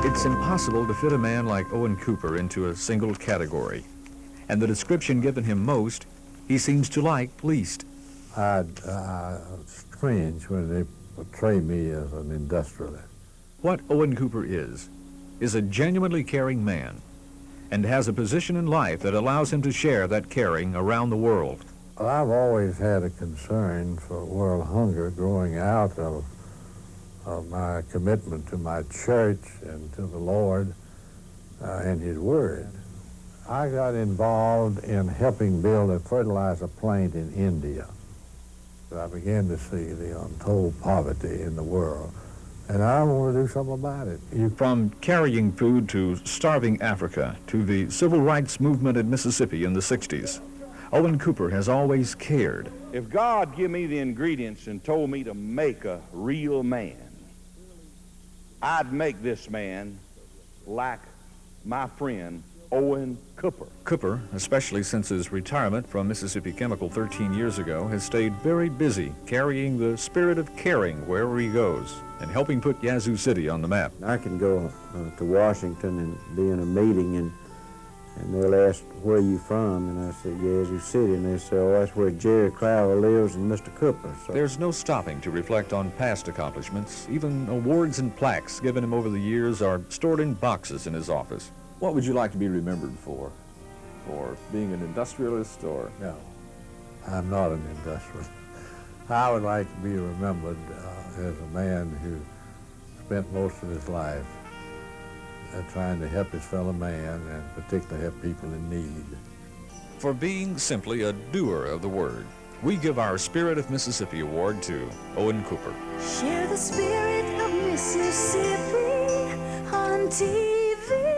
It's impossible to fit a man like Owen Cooper into a single category. And the description given him most, he seems to like least. It's strange when they portray me as an industrialist. What Owen Cooper is a genuinely caring man and has a position in life that allows him to share that caring around the world. I've always had a concern for world hunger growing out of my commitment to my church and to the Lord and His Word. I got involved in helping build a fertilizer plant in India. I began to see the untold poverty in the world, and I want to do something about it. From carrying food to starving Africa to the civil rights movement in Mississippi in the 60s, Owen Cooper has always cared. If God give me the ingredients and told me to make a real man, I'd make this man like my friend Owen Cooper. Cooper, especially since his retirement from Mississippi Chemical 13 years ago, has stayed very busy carrying the spirit of caring wherever he goes and helping put Yazoo City on the map. I can go to Washington and be in a meeting and they'll ask, where are you from? And I say, Yazoo City. And they say, oh, that's where Jerry Crowell lives and Mr. Cooper. So there's no stopping to reflect on past accomplishments. Even awards and plaques given him over the years are stored in boxes in his office. What would you like to be remembered for? For being an industrialist or? No, I'm not an industrialist. I would like to be remembered as a man who spent most of his life trying to help his fellow man and particularly help people in need. For being simply a doer of the word, we give our Spirit of Mississippi Award to Owen Cooper. Share the spirit of Mississippi on TV3.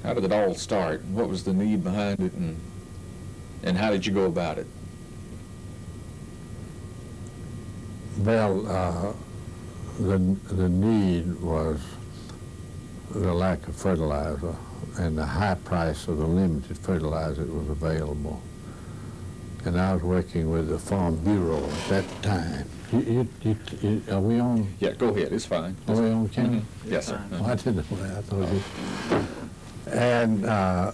How did it all start? What was the need behind it, and how did you go about it? Well, the need was the lack of fertilizer and the high price of the limited fertilizer that was available. And I was working with the Farm Bureau at that time. Are we on? Yeah, go ahead. It's fine. Are we on camera? Mm-hmm. Yes, sir. Oh, I didn't know that. I thought you. And I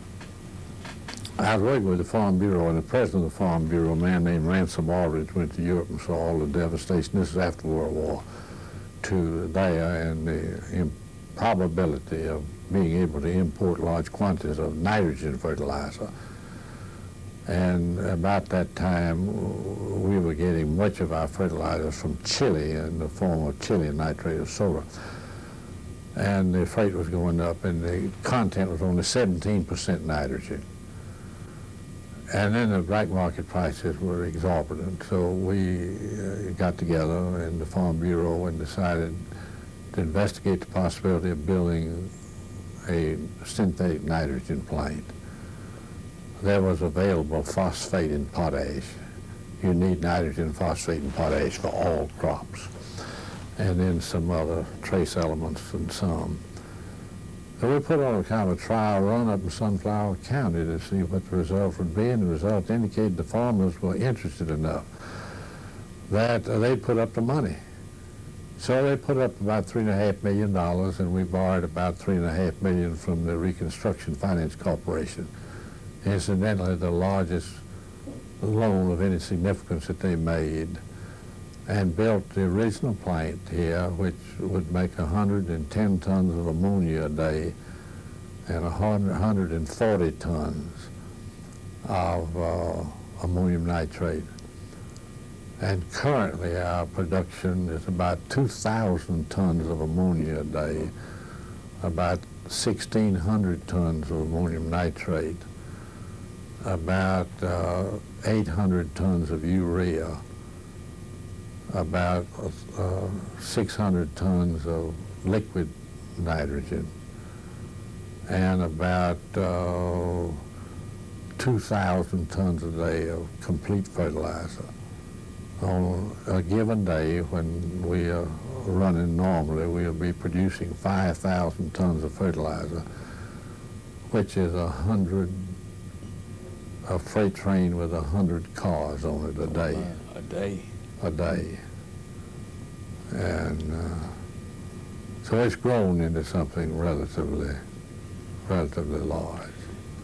was working with the Farm Bureau, and the president of the Farm Bureau, a man named Ransom Aldridge, went to Europe and saw all the devastation. This is after World War II there, and the improbability of being able to import large quantities of nitrogen fertilizer. And about that time, we were getting much of our fertilizers from Chile in the form of Chilean nitrate of soda. And the freight was going up, and the content was only 17% nitrogen. And then the black market prices were exorbitant. So we got together in the Farm Bureau and decided to investigate the possibility of building a synthetic nitrogen plant. There was available phosphate and potash. You need nitrogen, phosphate, and potash for all crops, and then some other trace elements and some. So we put on a kind of a trial run up in Sunflower County to see what the results would be, and the results indicated the farmers were interested enough that they put up the money. So they put up about $3.5 million, and we borrowed about $3.5 million from the Reconstruction Finance Corporation. Incidentally, the largest loan of any significance that they made, and built the original plant here, which would make 110 tons of ammonia a day and 140 tons of ammonium nitrate. And currently our production is about 2,000 tons of ammonia a day, about 1,600 tons of ammonium nitrate, about 800 tons of urea, about 600 tons of liquid nitrogen, and about 2,000 tons a day of complete fertilizer. On a given day when we are running normally, we'll be producing 5,000 tons of fertilizer, which is a freight train with 100 cars on it a day. A day? A day. And so it's grown into something relatively large.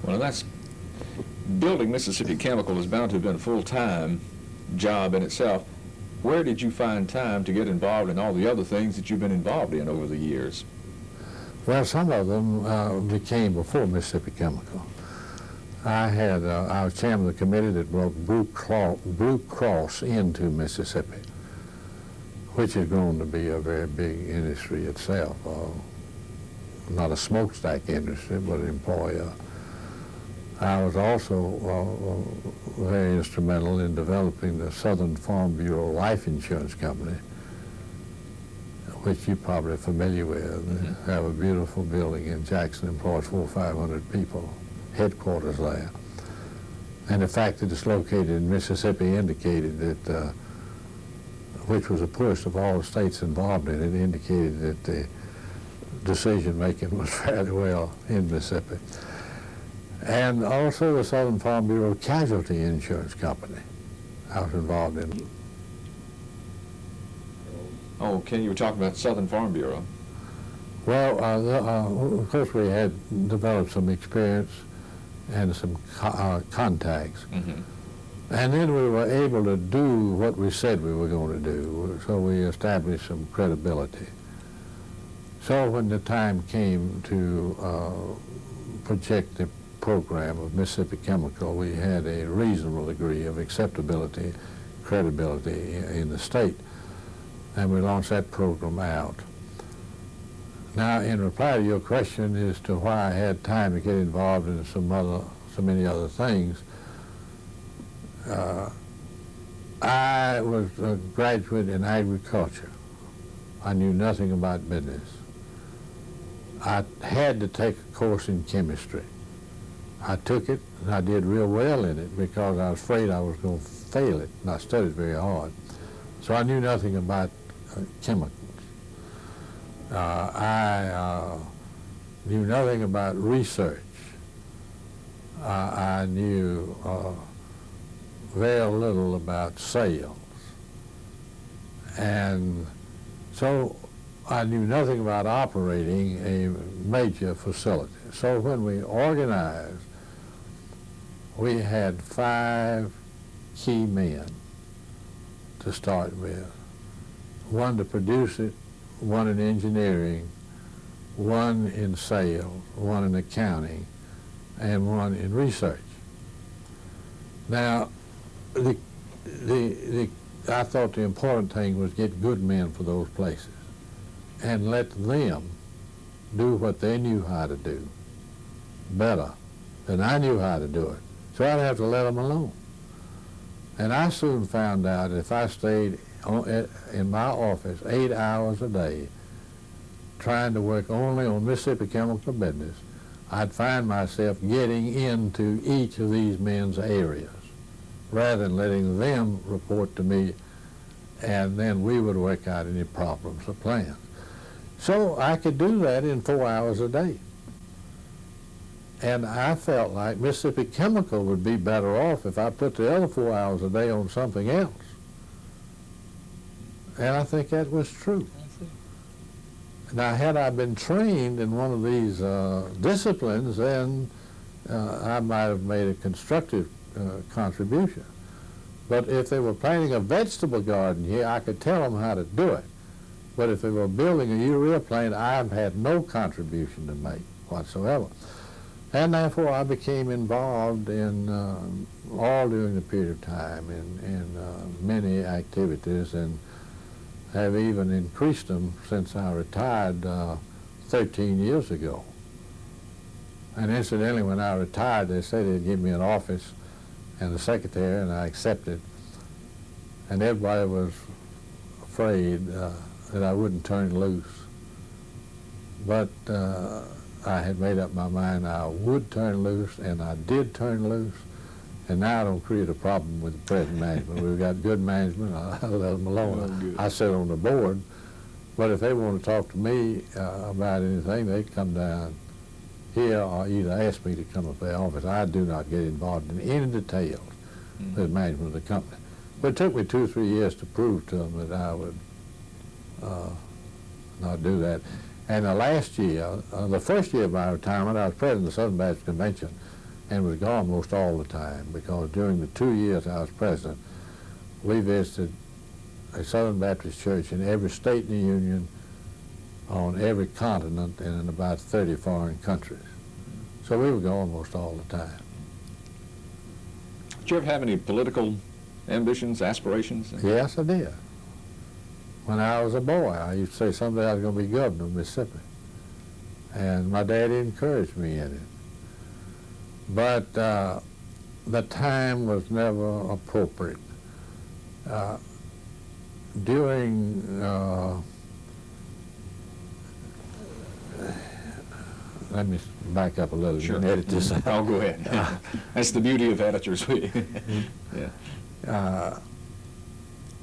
Well, that's, building Mississippi Chemical is bound to have been a full-time job in itself. Where did you find time to get involved in all the other things that you've been involved in over the years? Well, some of them became before Mississippi Chemical. I was chairman of the committee that brought Blue Cross into Mississippi, which has grown to be a very big industry itself. Not a smokestack industry, but an employer. I was also very instrumental in developing the Southern Farm Bureau Life Insurance Company, which you're probably familiar with. Mm-hmm. They have a beautiful building in Jackson, employs 400 or 500 people, headquarters there. And the fact that it's located in Mississippi indicated that, which was the poorest of all the states involved in it, indicated that the decision-making was fairly well in Mississippi. And also the Southern Farm Bureau Casualty Insurance Company I was involved in. Oh, okay, you were talking about Southern Farm Bureau. Well, of course we had developed some experience and some contacts. Mm-hmm. And then we were able to do what we said we were going to do, so we established some credibility. So when the time came to project the program of Mississippi Chemical, we had a reasonable degree of acceptability, credibility in the state, and we launched that program out. Now, in reply to your question as to why I had time to get involved in so many other things, I was a graduate in agriculture. I knew nothing about business. I had to take a course in chemistry. I took it, and I did real well in it because I was afraid I was going to fail it, and I studied very hard. So I knew nothing about chemicals. I knew nothing about research. I knew very little about sales. And so I knew nothing about operating a major facility. So when we organized, we had 5 key men to start with. One to produce it, one in engineering, one in sales, one in accounting, and one in research. Now, I thought the important thing was get good men for those places and let them do what they knew how to do better than I knew how to do it. So I'd have to let them alone. And I soon found out if I stayed in my office 8 hours a day trying to work only on Mississippi Chemical business, I'd find myself getting into each of these men's areas rather than letting them report to me, and then we would work out any problems or plans. So I could do that in 4 hours a day. And I felt like Mississippi Chemical would be better off if I put the other 4 hours a day on something else. And I think that was true. Now, had I been trained in one of these disciplines, then I might have made a constructive contribution. But if they were planting a vegetable garden here, I could tell them how to do it. But if they were building a urea plant, I've had no contribution to make whatsoever. And therefore, I became involved in all during the period of time in many activities, and have even increased them since I retired 13 years ago. And incidentally, when I retired, they said they'd give me an office and a secretary, and I accepted. And everybody was afraid that I wouldn't turn loose. But I had made up my mind I would turn loose, and I did turn loose. And now I don't create a problem with the present management. We've got good management. I let them alone. I sit on the board, But if they want to talk to me about anything, they come down here or either ask me to come up to the office. I do not get involved in any details with the management of the company. But it took me 2 or 3 years to prove to them that I would not do that. And the last year, the first year of my retirement, I was president of the Southern Baptist Convention and was gone most all the time, because during the 2 years I was president, we visited a Southern Baptist church in every state in the Union, on every continent, and in about 30 foreign countries. So we were gone most all the time. Did you ever have any political ambitions, aspirations? Yes, I did. When I was a boy, I used to say someday I was going to be governor of Mississippi. And my daddy encouraged me in it. But the time was never appropriate. Let me back up a little. Sure. You can edit this out. Oh, go ahead. That's the beauty of editors. Yeah.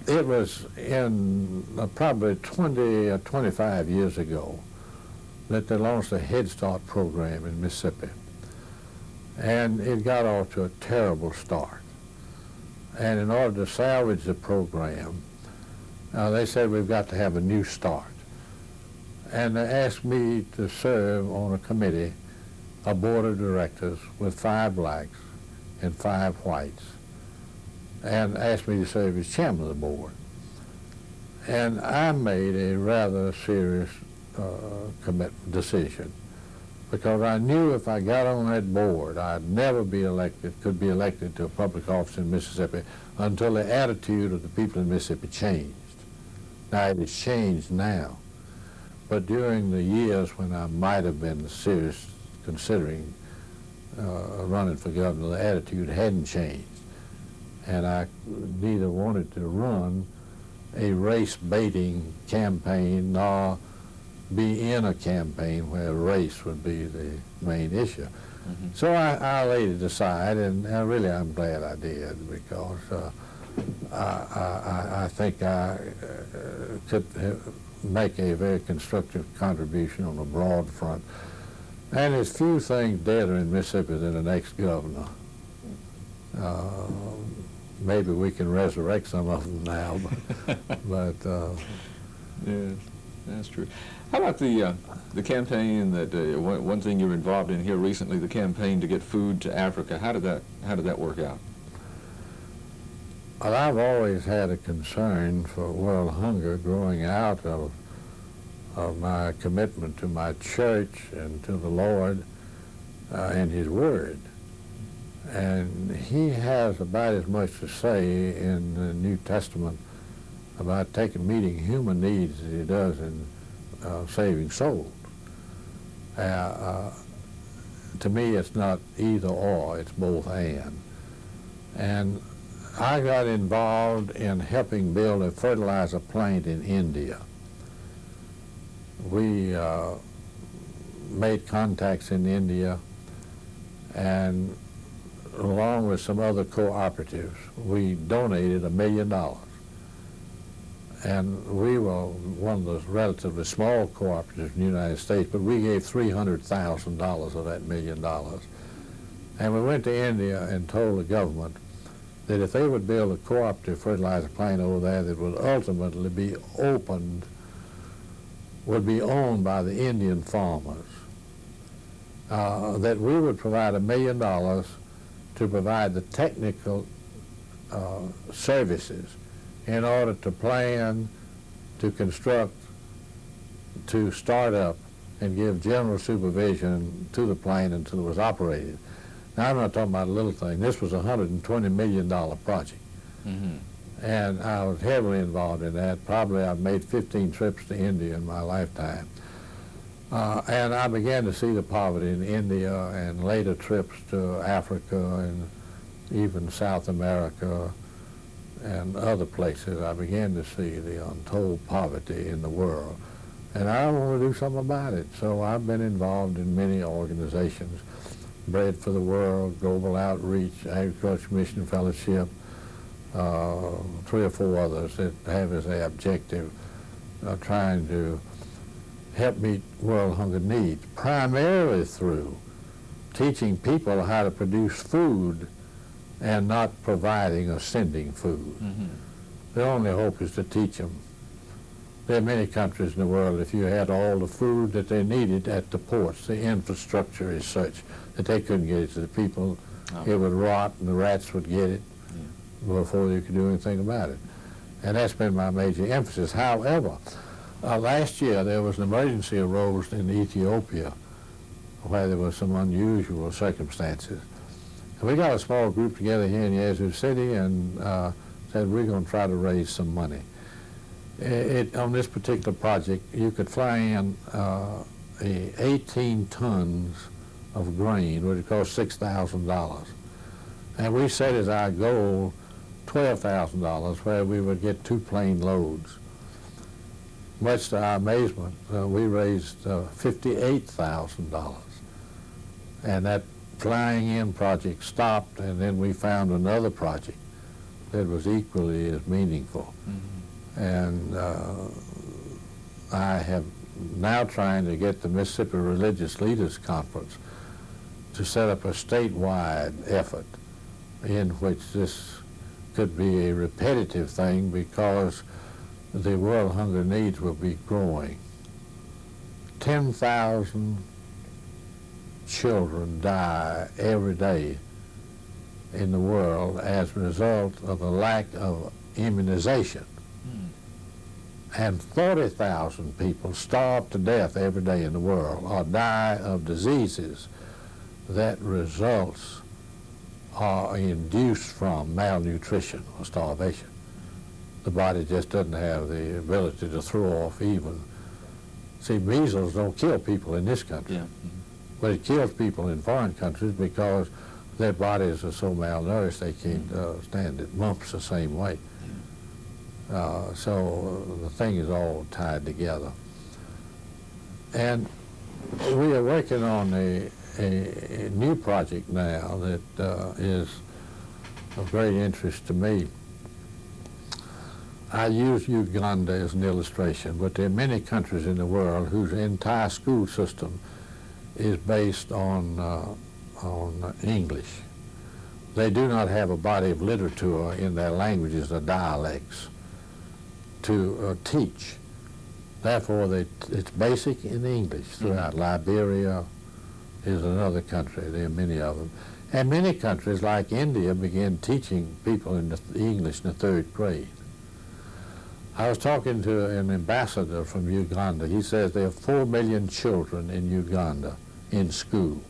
It was in probably 20 or 25 years ago that they launched a Head Start program in Mississippi. And it got off to a terrible start. And in order to salvage the program, they said we've got to have a new start. And they asked me to serve on a committee, a board of directors with 5 blacks and 5 whites, and asked me to serve as chairman of the board. And I made a rather serious decision, because I knew if I got on that board, I'd never be elected, could be elected to a public office in Mississippi until the attitude of the people in Mississippi changed. Now, it has changed now. But during the years when I might have been serious considering running for governor, the attitude hadn't changed. And I neither wanted to run a race-baiting campaign nor be in a campaign where race would be the main issue. Mm-hmm. So I laid it aside, and really I'm glad I did, because I think I could make a very constructive contribution on a broad front. And there's few things deader in Mississippi than an ex-governor. Maybe we can resurrect some of them now, but yes, that's true. How about the campaign that one thing you're involved in here recently, the campaign to get food to Africa? How did that work out? Well, I've always had a concern for world hunger growing out of my commitment to my church and to the Lord and His Word. And He has about as much to say in the New Testament about meeting human needs as He does in saving souls. To me, it's not either or, it's both and. And I got involved in helping build a fertilizer plant in India. We made contacts in India, and along with some other cooperatives, we donated $1 million. And we were one of those relatively small cooperatives in the United States, but we gave $300,000 of that $1 million. And we went to India and told the government that if they would build a cooperative fertilizer plant over there that would ultimately be owned by the Indian farmers, that we would provide $1 million to provide the technical services in order to plan, to construct, to start up, and give general supervision to the plant until it was operated. Now, I'm not talking about a little thing. This was a $120 million project. Mm-hmm. And I was heavily involved in that. Probably I've made 15 trips to India in my lifetime. And I began to see the poverty in India, and later trips to Africa and even South America and other places. I began to see the untold poverty in the world. And I want to do something about it. So I've been involved in many organizations: Bread for the World, Global Outreach, Agriculture Mission Fellowship, 3 or 4 others that have as their objective trying to help meet world hunger needs, primarily through teaching people how to produce food and not providing or sending food. The only hope is to teach them. There are many countries in the world, if you had all the food that they needed at the ports, the infrastructure is such that they couldn't get it to the people. It would rot and the rats would get it before you could do anything about it. And that's been my major emphasis. However, last year there was an emergency arose in Ethiopia where there were some unusual circumstances. And we got a small group together here in Yazoo City and said we're going to try to raise some money. On this particular project, you could fly in 18 tons of grain, which would cost $6,000. And we set as our goal $12,000, where we would get 2 plane loads. Much to our amazement, we raised $58,000. And that flying in project stopped, and then we found another project that was equally as meaningful. And I have now trying to get the Mississippi Religious Leaders Conference to set up a statewide effort in which this could be a repetitive thing because the world hunger needs will be growing. 10,000 children die every day in the world as a result of a lack of immunization. And 40,000 people starve to death every day in the world or die of diseases that results are induced from malnutrition or starvation. The body just doesn't have the ability to throw off even. See, measles don't kill people in this country, but it kills people in foreign countries because their bodies are so malnourished they can't stand it. Mumps the same way. So the thing is all tied together. And we are working on a new project now that is of great interest to me. I use Uganda as an illustration, but there are many countries in the world whose entire school system is based on English. They do not have a body of literature in their languages or dialects to teach. Therefore, it's basic in English throughout. Liberia is another country. There are many of them. And many countries, like India, began teaching people in English in the 3rd grade. I was talking to an ambassador from Uganda. He says there are 4 million children in Uganda in school.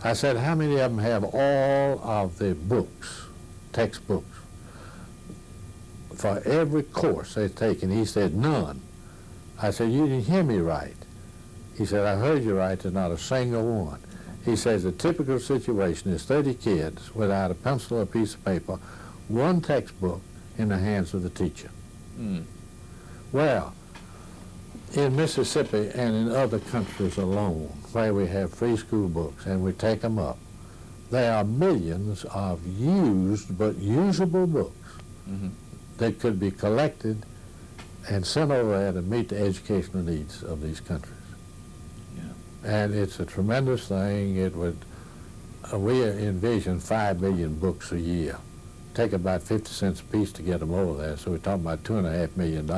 I said, how many of them have all of the books, textbooks, for every course they've taken? He said, none. I said, you didn't hear me right. He said, I heard you right, there's not a single one. He says, the typical situation is 30 kids without a pencil or a piece of paper, 1 textbook in the hands of the teacher. Well, in Mississippi and in other countries alone, where we have free school books and we take them up, there are millions of used but usable books that could be collected and sent over there to meet the educational needs of these countries. And it's a tremendous thing. It would, we envision 5 million books a year. Take about 50 cents a piece to get them over there, so we're talking about $2.5 million.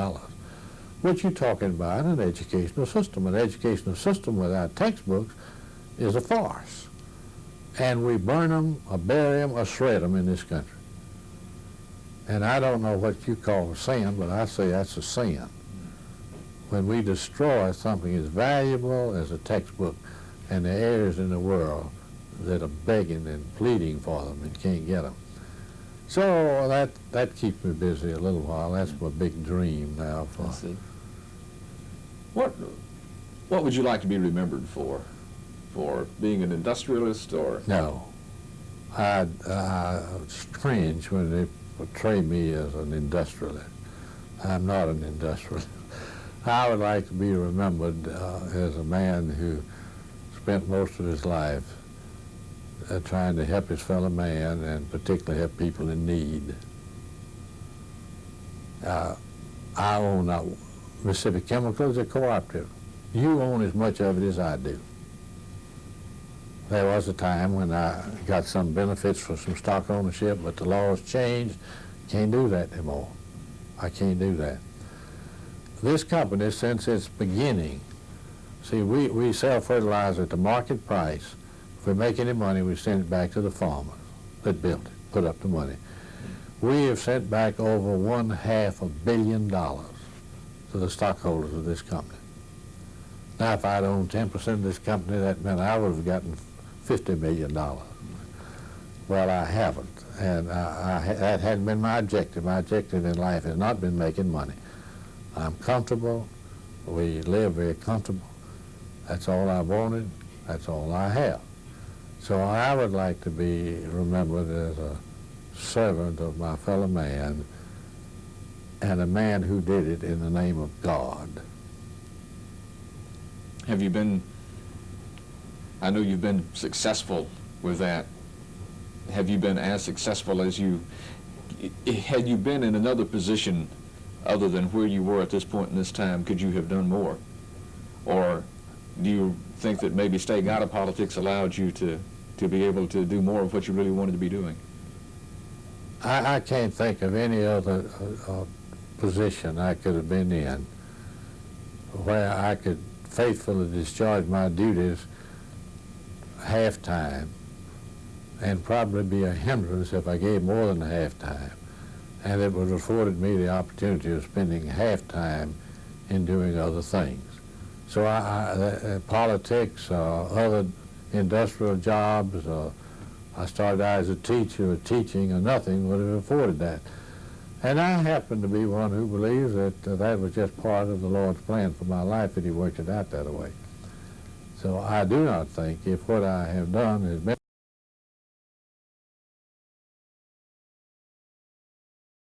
What you're talking about, an educational system. An educational system without textbooks is a farce. And we burn them, or bury them, or shred them in this country. And I don't know what you call a sin, but I say that's a sin. When we destroy something as valuable as a textbook, and there are areas in the world that are begging and pleading for them and can't get them. So that keeps me busy a little while. That's my big dream now. I see. What would you like to be remembered for? For being an industrialist, or? No. It's strange when they portray me as an industrialist. I'm not an industrialist. I would like to be remembered as a man who spent most of his life trying to help his fellow man, and particularly help people in need. I own Mississippi Chemical is a cooperative. You own as much of it as I do. There was a time when I got some benefits for some stock ownership, but the laws changed. Can't do that anymore. I can't do that. This company, since its beginning, see, we sell fertilizer at the market price. If we make any money, we send it back to the farmers that built it, put up the money. We have sent back over $1/2 billion to the stockholders of this company. Now, if I'd owned 10% of this company, that meant I would have gotten $50 million. Well, I haven't, and that hadn't been my objective. My objective in life has not been making money. I'm comfortable. We live very comfortable. That's all I wanted. That's all I have. So I would like to be remembered as a servant of my fellow man and a man who did it in the name of God. Have you been, I know you've been successful with that. Have you been as successful as had you been in another position other than where you were at this point in this time, could you have done more? Or do you think that maybe staying out of politics allowed you to be able to do more of what you really wanted to be doing? I can't think of any other position I could have been in where I could faithfully discharge my duties half-time and probably be a hindrance if I gave more than half-time. And it would have afforded me the opportunity of spending half-time in doing other things. So politics, other industrial jobs, I started out as a teacher, or teaching, or nothing would have afforded that. And I happen to be one who believes that that was just part of the Lord's plan for my life, that He worked it out that way. So I do not think if what I have done has been